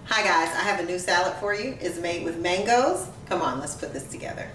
Hi guys, I have a new salad for you. It's made with mangoes. Come on, let's put this together.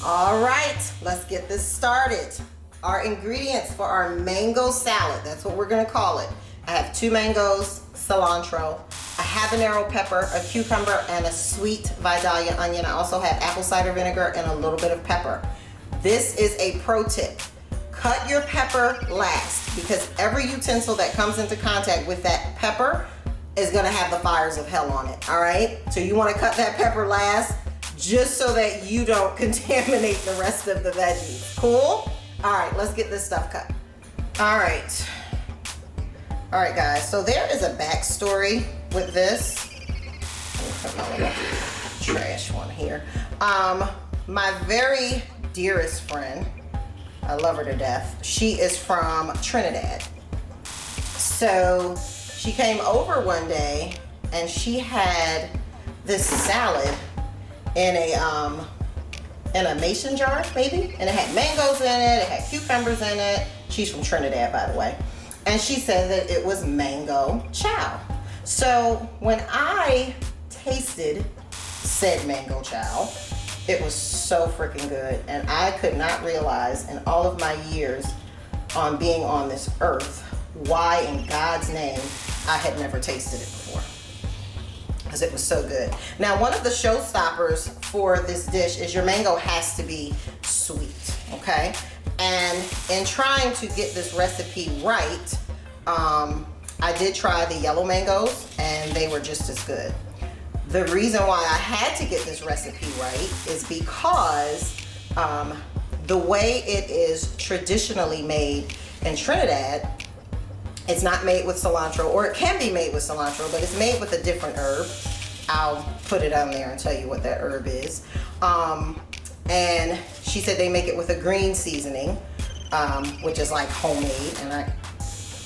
All right, let's get this started. Our ingredients for our mango salad, that's what we're gonna call it. I have 2 mangoes, cilantro, a habanero pepper, a cucumber, and a sweet Vidalia onion. I also have apple cider vinegar and a little bit of pepper. This is a pro tip. Cut your pepper last because every utensil that comes into contact with that pepper is gonna have the fires of hell on it, all right? So you wanna cut that pepper last just so that you don't contaminate the rest of the veggies. Cool? All right, let's get this stuff cut. All right guys, so there is a backstory with this. Let me put my little trash one here. My very dearest friend, I love her to death, she is from Trinidad. So she came over one day and she had this salad in a mason jar, maybe, and it had mangoes in it had cucumbers in it. She's from Trinidad, by the way, and she said that it was mango chow. So when I tasted said mango chow, it was so freaking good, and I could not realize in all of my years on being on this earth why in God's name I had never tasted it before, because it was so good. Now, one of the showstoppers for this dish is your mango has to be sweet, okay? And in trying to get this recipe right, I did try the yellow mangoes and they were just as good. The reason why I had to get this recipe right is because the way it is traditionally made in Trinidad, it's not made with cilantro, or it can be made with cilantro, but it's made with a different herb. I'll put it on there and tell you what that herb is. And she said they make it with a green seasoning, which is like homemade, and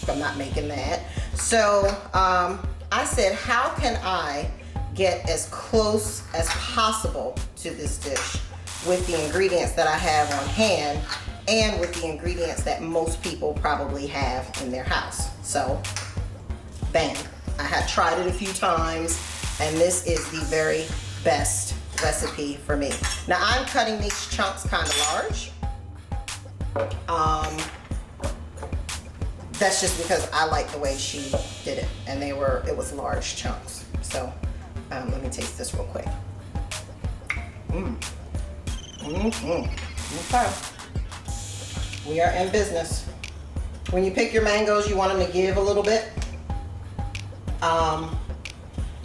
I'm not making that. So I said, how can I get as close as possible to this dish with the ingredients that I have on hand and with the ingredients that most people probably have in their house. So, bang. I had tried it a few times, and this is the very best recipe for me. Now, I'm cutting these chunks kind of large. That's just because I like the way she did it, and it was large chunks. So, let me taste this real quick. Okay. We are in business. When you pick your mangoes, you want them to give a little bit.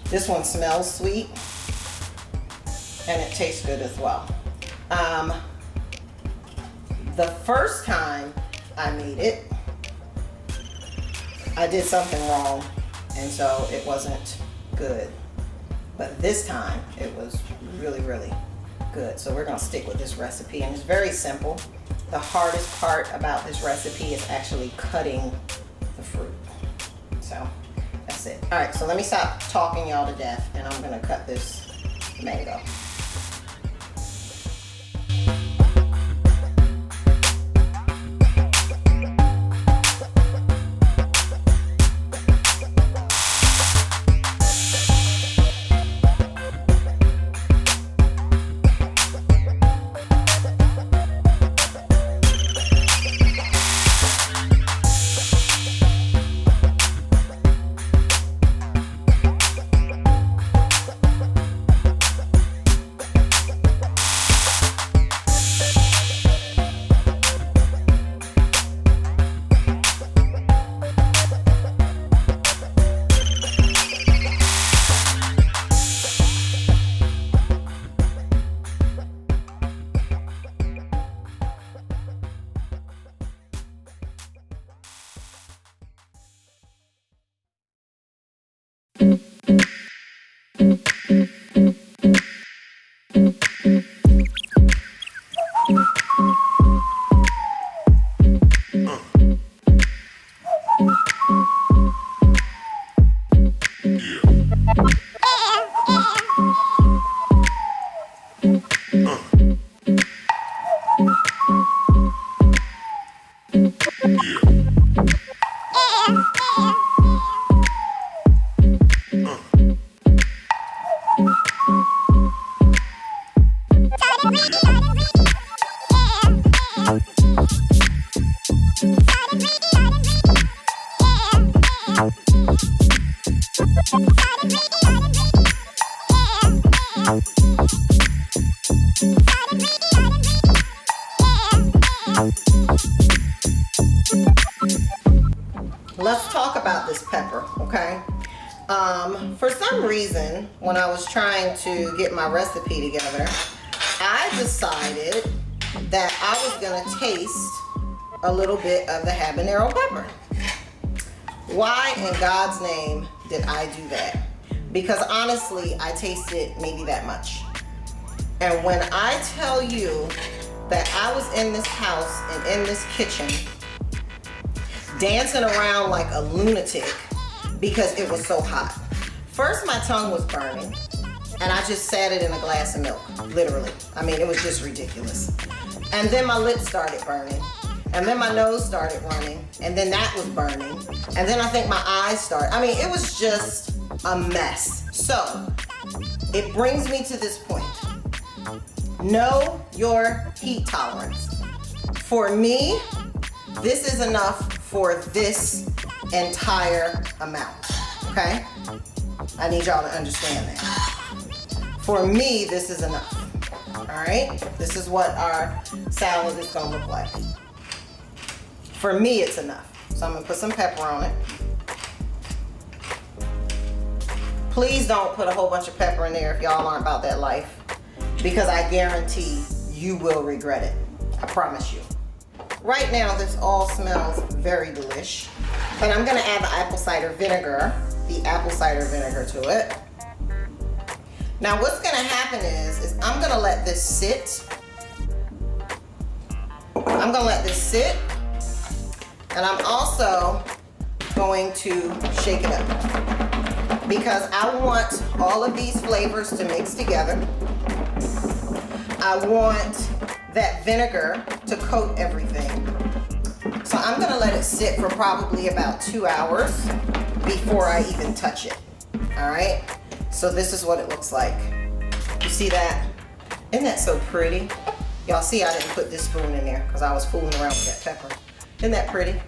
This one smells sweet and it tastes good as well. The first time I made it, I did something wrong, and so it wasn't good. But this time it was really, really good. So we're gonna stick with this recipe, and it's very simple. The hardest part about this recipe is actually cutting the fruit. So that's it. All right, so let me stop talking y'all to death, and I'm gonna cut this mango. Let's talk about this pepper, okay? For some reason, when I was trying to get my recipe together, I decided that I was gonna taste a little bit of the habanero pepper. Why in God's name did I do that? Because honestly, I tasted maybe that much. And when I tell you that I was in this house and in this kitchen dancing around like a lunatic because it was so hot. First, my tongue was burning and I just sat it in a glass of milk, literally. I mean, it was just ridiculous. And then my lips started burning. And then my nose started running. And then that was burning. And then I think my eyes started. I mean, it was just a mess. So, it brings me to this point. Know your heat tolerance. For me, this is enough for this entire amount, okay? I need y'all to understand that. For me, this is enough, all right? This is what our salad is gonna look like. For me, it's enough. So I'm gonna put some pepper on it. Please don't put a whole bunch of pepper in there if y'all aren't about that life, because I guarantee you will regret it. I promise you. Right now, this all smells very delish, but I'm gonna add the apple cider vinegar to it. Now, what's gonna happen is I'm gonna let this sit. I'm gonna let this sit, and I'm also going to shake it up because I want all of these flavors to mix together. I want that vinegar to coat everything. So I'm gonna let it sit for probably about 2 hours before I even touch it, all right? So this is what it looks like. You see that? Isn't that so pretty? Y'all see I didn't put this spoon in there because I was fooling around with that pepper. Isn't that pretty?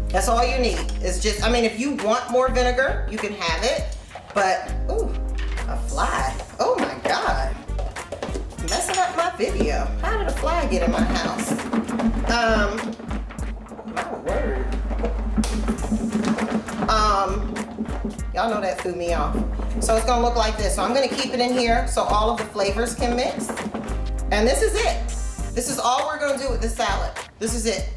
That's all you need. It's just, I mean, if you want more vinegar, you can have it, but, ooh, a fly. Oh my God. Messing up my video. How did a fly get in my house? My word. Y'all know that threw me off. So it's gonna look like this. So I'm gonna keep it in here so all of the flavors can mix. And this is it. This is all we're gonna do with this salad. This is it.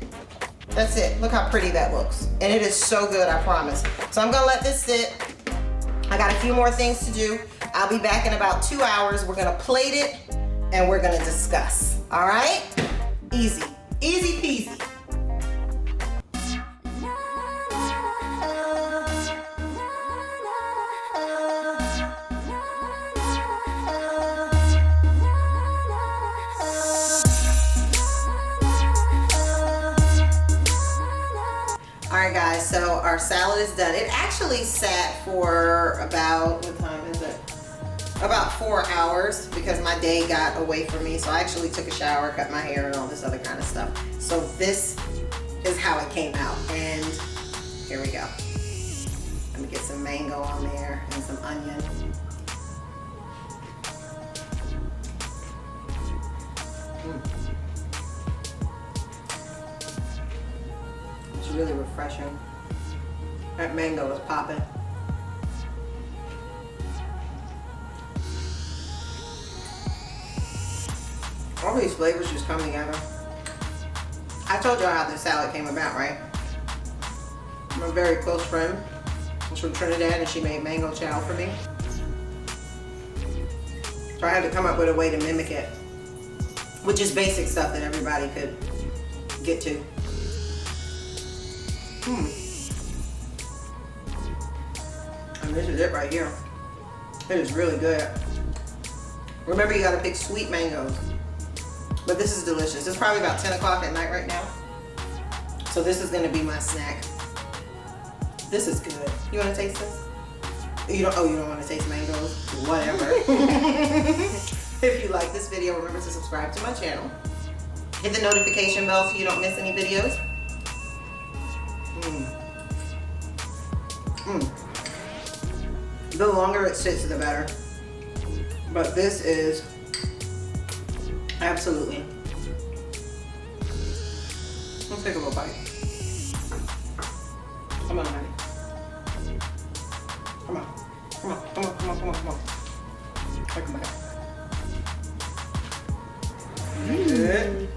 That's it. Look how pretty that looks. And it is so good, I promise. So I'm gonna let this sit. I got a few more things to do. I'll be back in about 2 hours. We're gonna plate it and we're gonna discuss, all right? Easy, easy peasy. All right guys, so our salad is done. It actually sat for about, what time is it? About 4 hours because my day got away from me. So I actually took a shower, cut my hair and all this other kind of stuff. So this is how it came out. And here we go. Let me get some mango on there and some onion. It's really refreshing. That mango is popping. All these flavors just come together. I told y'all how this salad came about, right? My very close friend is from Trinidad and she made mango chow for me. So I had to come up with a way to mimic it, which is basic stuff that everybody could get to. And this is it right here. It is really good. Remember, you gotta pick sweet mangoes. But this is delicious. It's probably about 10 o'clock at night right now. So this is gonna be my snack. This is good. You wanna taste this? You don't wanna taste mangoes? Whatever. If you like this video, remember to subscribe to my channel. Hit the notification bell so you don't miss any videos. The longer it sits, the better. But this is absolutely. Let's take a little bite. Come on, honey. Come on. Come on. Come on. Come on. Come on. Come on. Take a bite. Good.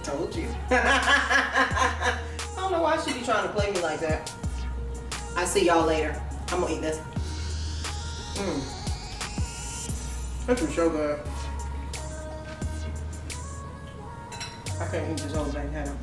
Told you. I don't know why she be trying to play me like that. I see y'all later. I'm gonna eat this. This is so good. I can't eat this whole thing, hell.